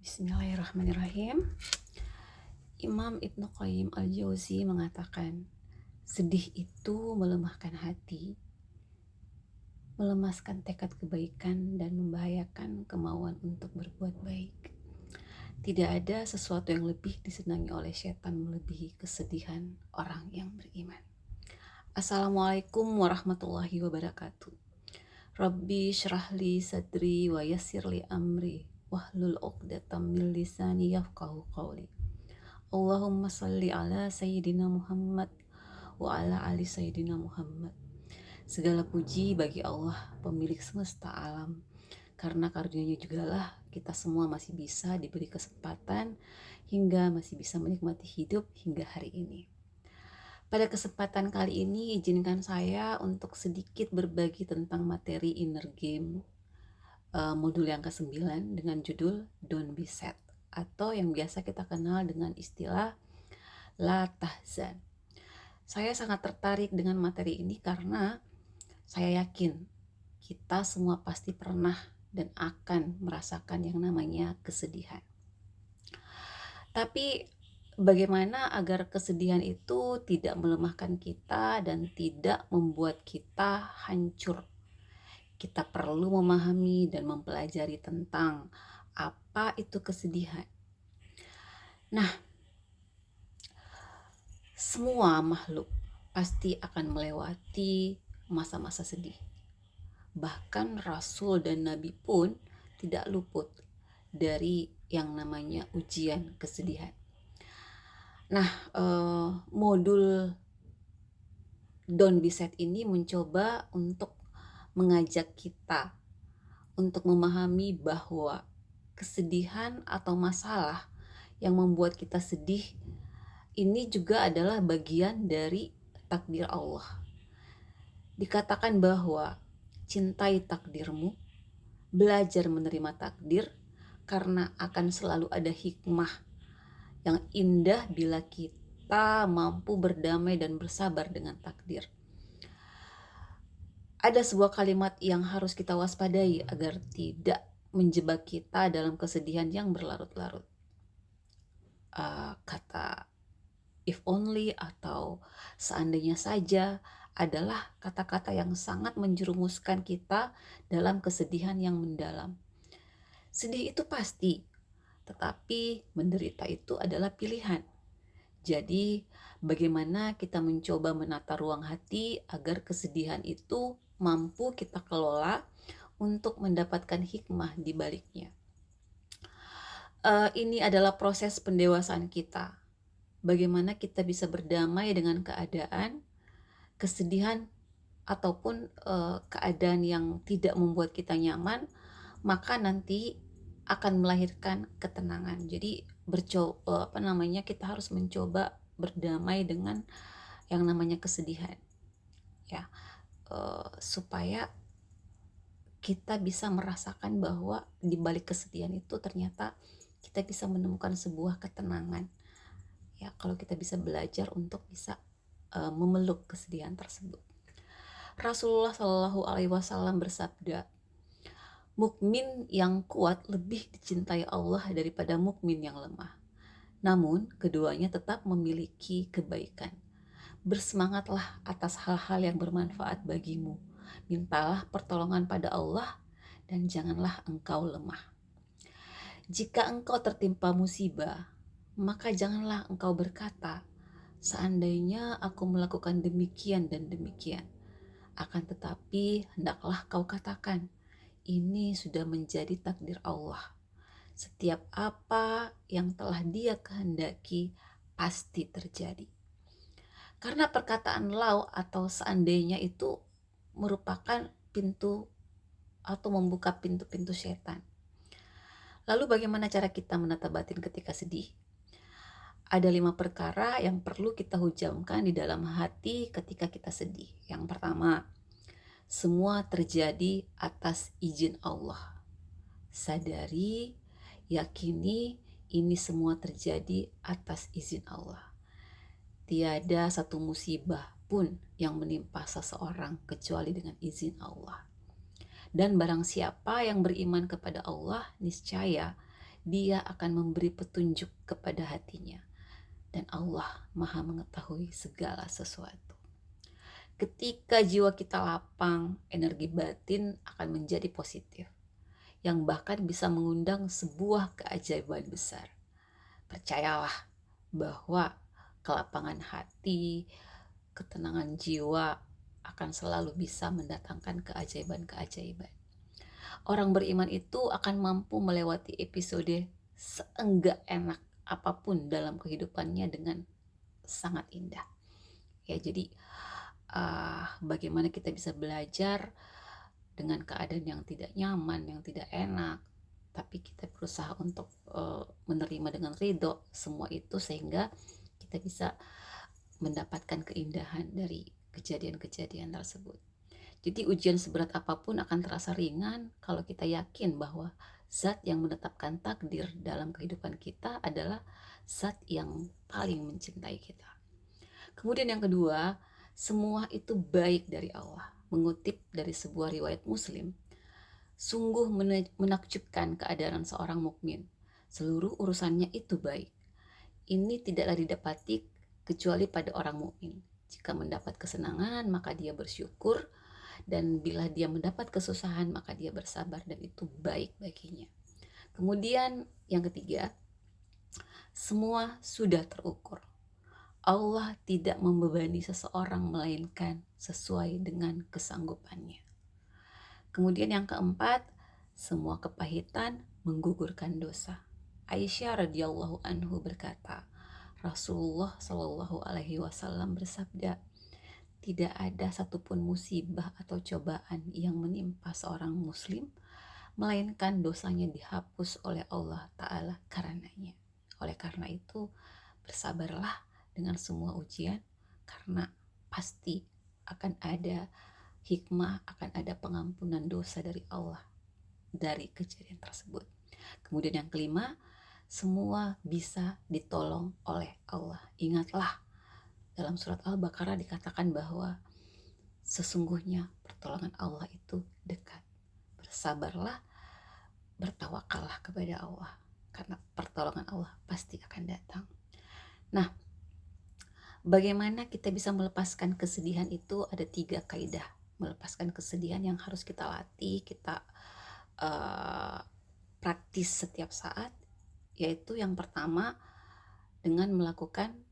Bismillahirrahmanirrahim. Imam Ibnu Qayyim al-Jauzi mengatakan, sedih itu melemahkan hati, melemaskan tekad kebaikan dan membahayakan kemauan untuk berbuat baik. Tidak ada sesuatu yang lebih disenangi oleh setan melebihi kesedihan orang yang beriman. Assalamualaikum warahmatullahi wabarakatuh. Rabbi syrahli sadri wa yassirli amri wahlul 'uqdatam min lisani yafqahu qawli. Allahumma salli ala sayyidina Muhammad wa ala ali sayyidina Muhammad. Segala puji bagi Allah, pemilik semesta alam. Karena karunia-Nya jugalah kita semua masih bisa diberi kesempatan hingga masih bisa menikmati hidup hingga hari ini. Pada kesempatan kali ini izinkan saya untuk sedikit berbagi tentang materi inner game modul yang ke-9 dengan judul Don't Be Sad, atau yang biasa kita kenal dengan istilah La Tahzan. Saya sangat tertarik dengan materi ini karena saya yakin kita semua pasti pernah dan akan merasakan yang namanya kesedihan. Tapi bagaimana agar kesedihan itu tidak melemahkan kita dan tidak membuat kita hancur? Kita perlu memahami dan mempelajari tentang apa itu kesedihan. Nah, semua makhluk pasti akan melewati masa-masa sedih. Bahkan Rasul dan Nabi pun tidak luput dari yang namanya ujian kesedihan. Nah, modul Don't Be Sad ini mencoba untuk mengajak kita untuk memahami bahwa kesedihan atau masalah yang membuat kita sedih ini juga adalah bagian dari takdir Allah. Dikatakan bahwa cintai takdirmu, belajar menerima takdir, karena akan selalu ada hikmah yang indah bila kita mampu berdamai dan bersabar dengan takdir. Ada sebuah kalimat yang harus kita waspadai agar tidak menjebak kita dalam kesedihan yang berlarut-larut. Kata if only atau seandainya saja adalah kata-kata yang sangat menjerumuskan kita dalam kesedihan yang mendalam. Sedih itu pasti, tetapi menderita itu adalah pilihan. Jadi, bagaimana kita mencoba menata ruang hati agar kesedihan itu mampu kita kelola untuk mendapatkan hikmah di baliknya. Ini adalah proses pendewasaan kita. Bagaimana kita bisa berdamai dengan keadaan, kesedihan, ataupun keadaan yang tidak membuat kita nyaman, maka nanti akan melahirkan ketenangan. Jadi kita harus mencoba berdamai dengan yang namanya kesedihan, ya, supaya kita bisa merasakan bahwa di balik kesedihan itu ternyata kita bisa menemukan sebuah ketenangan. Ya, kalau kita bisa belajar untuk bisa memeluk kesedihan tersebut. Rasulullah Shallallahu Alaihi Wasallam bersabda, mukmin yang kuat lebih dicintai Allah daripada mukmin yang lemah. Namun, keduanya tetap memiliki kebaikan. Bersemangatlah atas hal-hal yang bermanfaat bagimu. Mintalah pertolongan pada Allah dan janganlah engkau lemah. Jika engkau tertimpa musibah, maka janganlah engkau berkata, seandainya aku melakukan demikian dan demikian. Akan tetapi, hendaklah kau katakan, ini sudah menjadi takdir Allah. Setiap apa yang telah Dia kehendaki pasti terjadi. Karena perkataan lau atau seandainya itu merupakan pintu atau membuka pintu-pintu setan. Lalu bagaimana cara kita menata batin ketika sedih? Ada 5 perkara yang perlu kita hujamkan di dalam hati ketika kita sedih. Yang pertama, semua terjadi atas izin Allah. Sadari, yakini ini semua terjadi atas izin Allah. Tiada satu musibah pun yang menimpa seseorang kecuali dengan izin Allah. Dan barang siapa yang beriman kepada Allah, niscaya Dia akan memberi petunjuk kepada hatinya. Dan Allah Maha mengetahui segala sesuatu. Ketika jiwa kita lapang, energi batin akan menjadi positif, yang bahkan bisa mengundang sebuah keajaiban besar. Percayalah bahwa kelapangan hati, ketenangan jiwa akan selalu bisa mendatangkan keajaiban-keajaiban. Orang beriman itu akan mampu melewati episode seenggak enak apapun dalam kehidupannya dengan sangat indah. Ya, jadi bagaimana kita bisa belajar dengan keadaan yang tidak nyaman, yang tidak enak, tapi kita berusaha untuk menerima dengan ridho semua itu, sehingga kita bisa mendapatkan keindahan dari kejadian-kejadian tersebut. Jadi ujian seberat apapun akan terasa ringan kalau kita yakin bahwa zat yang menetapkan takdir dalam kehidupan kita adalah zat yang paling mencintai kita. Kemudian yang kedua, semua itu baik dari Allah. Mengutip dari sebuah riwayat Muslim, sungguh menakjubkan keadaan seorang mukmin. Seluruh urusannya itu baik. Ini tidaklah didapati kecuali pada orang mukmin. Jika mendapat kesenangan, maka dia bersyukur, dan bila dia mendapat kesusahan, maka dia bersabar, dan itu baik baginya. Kemudian yang ketiga, semua sudah terukur. Allah tidak membebani seseorang melainkan sesuai dengan kesanggupannya. Kemudian yang keempat, semua kepahitan menggugurkan dosa. Aisyah radhiyallahu anhu berkata, Rasulullah Shallallahu alaihi wasallam bersabda, tidak ada satupun musibah atau cobaan yang menimpa seorang muslim melainkan dosanya dihapus oleh Allah Ta'ala karenanya. Oleh karena itu, bersabarlah dengan semua ujian, karena pasti akan ada hikmah, akan ada pengampunan dosa dari Allah dari kejadian tersebut. Kemudian yang kelima, semua bisa ditolong oleh Allah. Ingatlah, dalam surat Al-Baqarah dikatakan bahwa sesungguhnya pertolongan Allah itu dekat. Bersabarlah, bertawakallah kepada Allah, karena pertolongan Allah pasti akan datang. Nah, bagaimana kita bisa melepaskan kesedihan itu? Ada 3 kaidah melepaskan kesedihan yang harus kita latih, kita praktis setiap saat, yaitu yang pertama dengan melakukan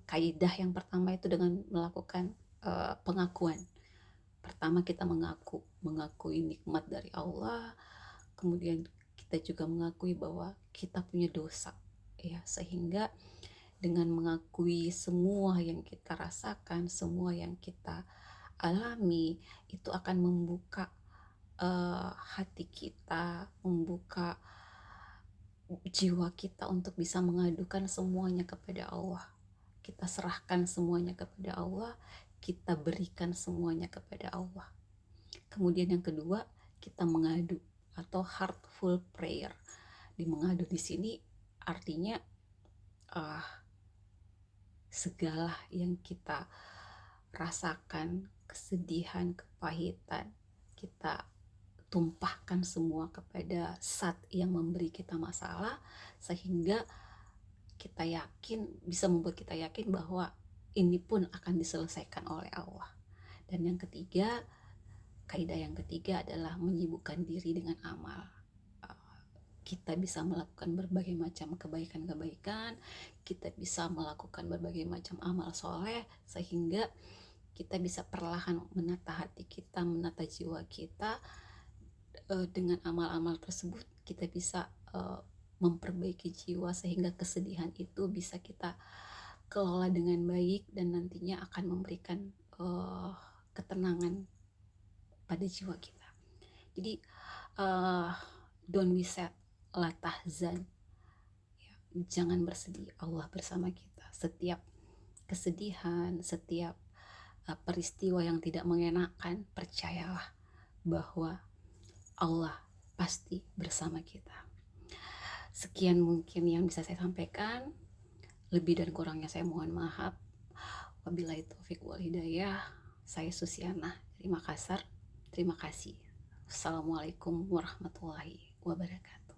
kaidah yang pertama itu dengan melakukan pengakuan. Pertama kita mengakui nikmat dari Allah, kemudian kita juga mengakui bahwa kita punya dosa, ya, sehingga dengan mengakui semua yang kita rasakan, semua yang kita alami, itu akan membuka hati kita, membuka jiwa kita untuk bisa mengadukan semuanya kepada Allah. Kita serahkan semuanya kepada Allah, kita berikan semuanya kepada Allah. Kemudian yang kedua, kita mengadu atau heartful prayer. Di mengadu di sini artinya segala yang kita rasakan, kesedihan, kepahitan, kita tumpahkan semua kepada zat yang memberi kita masalah, sehingga kita yakin, bisa membuat kita yakin bahwa ini pun akan diselesaikan oleh Allah. Dan yang ketiga, kaidah yang ketiga adalah menyibukkan diri dengan amal. Kita bisa melakukan berbagai macam kebaikan-kebaikan, kita bisa melakukan berbagai macam amal soleh, sehingga kita bisa perlahan menata hati kita, menata jiwa kita. Dengan amal-amal tersebut kita bisa memperbaiki jiwa, sehingga kesedihan itu bisa kita kelola dengan baik dan nantinya akan memberikan ketenangan pada jiwa kita. Jadi don't be sad, la tahzan, ya, jangan bersedih, Allah bersama kita. Setiap kesedihan, setiap peristiwa yang tidak mengenakan, percayalah bahwa Allah pasti bersama kita. Sekian mungkin yang bisa saya sampaikan. Lebih dan kurangnya saya mohon maaf. Wabillahi taufik wal hidayah. Saya Susiana dari Makassar. Terima kasih. Assalamualaikum warahmatullahi wabarakatuh.